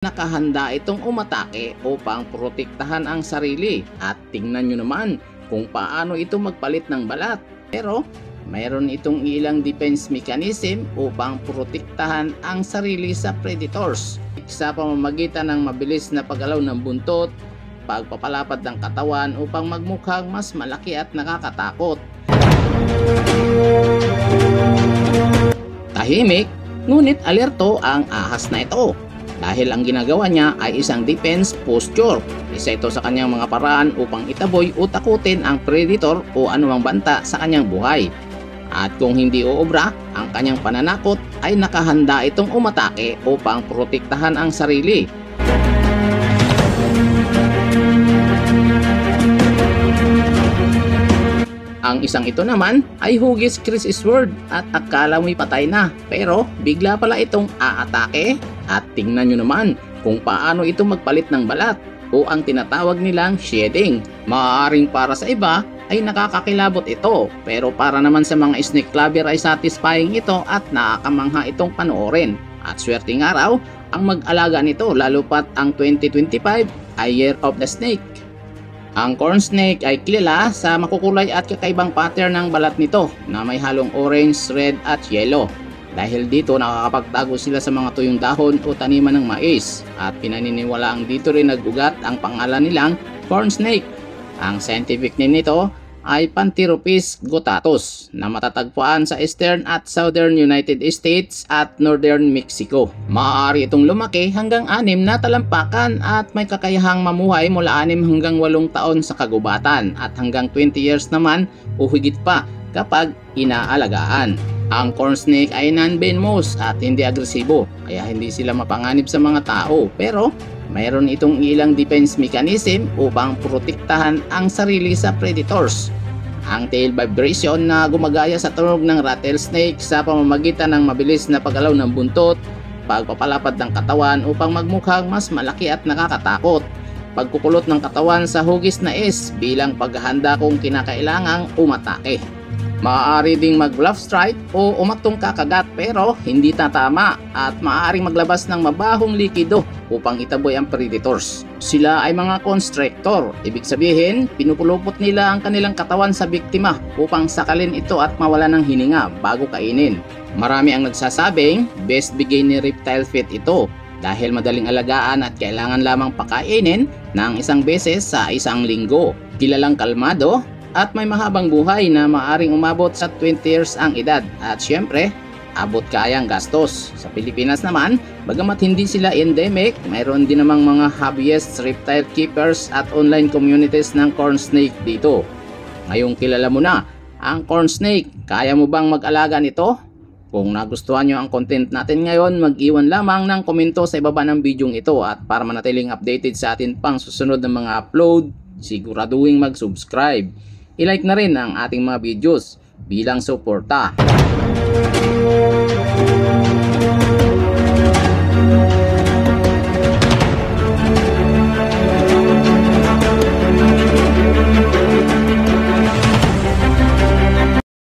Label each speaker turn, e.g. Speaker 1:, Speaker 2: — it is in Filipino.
Speaker 1: Nakahanda itong umatake upang protektahan ang sarili at tingnan nyo naman kung paano ito magpalit ng balat. Pero mayroon itong ilang defense mechanism upang protektahan ang sarili sa predators sa pamamagitan ng mabilis na paggalaw ng buntot, pagpapalapad ng katawan upang magmukhang mas malaki at nakakatakot. Tahimik, ngunit alerto ang ahas na ito. Dahil ang ginagawa niya ay isang defense posture. Isa ito sa kanyang mga paraan upang itaboy o takutin ang predator o anumang banta sa kanyang buhay. At kung hindi uobra ang kanyang pananakot, ay nakahanda itong umatake upang protektahan ang sarili. Ang isang ito naman ay hugis Chris Sword at akala mo'y patay na, pero bigla pala itong aatake. At tingnan nyo naman kung paano ito magpalit ng balat o ang tinatawag nilang shedding. Maaaring para sa iba ay nakakakilabot ito, pero para naman sa mga snake lover ay satisfying ito at nakakamangha itong panoorin. At swerteng araw ang mag-alaga nito, lalo pat ang 2025 ay Year of the Snake. Ang corn snake ay kilala sa makukulay at kakaibang pattern ng balat nito na may halong orange, red at yellow. Dahil dito nakakapagtago sila sa mga tuyong dahon o taniman ng mais at pinaniniwalaang dito rin nagugat ang pangalan nilang corn snake. Ang scientific name nito ay Pantheropis guttatus na matatagpuan sa eastern at southern United States at northern Mexico. Maaari itong lumaki hanggang 6 na talampakan at may kakayahang mamuhay mula 6 hanggang 8 taon sa kagubatan at hanggang 20 years naman o higit pa kapag inaalagaan. Ang corn snake ay non-venomous at hindi agresibo, kaya hindi sila mapanganib sa mga tao, pero mayroon itong ilang defense mechanism upang protektahan ang sarili sa predators. Ang tail vibration na gumagaya sa tunog ng rattlesnake sa pamamagitan ng mabilis na paggalaw ng buntot, pagpapalapad ng katawan upang magmukhang mas malaki at nakakatakot, pagkukulot ng katawan sa hugis na S bilang paghahanda kung kinakailangang umatake. Maaari ding mag-bluff strike o umaktong kakagat pero hindi tatama at maaaring maglabas ng mabahong likido upang itaboy ang predators. Sila ay mga constrictor, ibig sabihin pinupulupot nila ang kanilang katawan sa biktima upang sakalin ito at mawala ng hininga bago kainin. Marami ang nagsasabing best bigay ni reptile feed ito dahil madaling alagaan at kailangan lamang pakainin ng isang beses sa isang linggo. Kilalang kalmado at may mahabang buhay na maaring umabot sa 20 years ang edad at syempre abot kaya ang gastos. Sa Pilipinas naman, bagamat hindi sila endemic, mayroon din namang mga hobbyists, reptile keepers at online communities ng corn snake dito. Ngayong kilala mo na ang corn snake, kaya mo bang mag-alaga nito? Kung nagustuhan nyo ang content natin ngayon, mag-iwan lamang ng komento sa ibaba ng video ito at para manatiling updated sa atin pang susunod na mga upload, siguraduhin mag-subscribe. I-like na rin ang ating mga videos bilang suporta.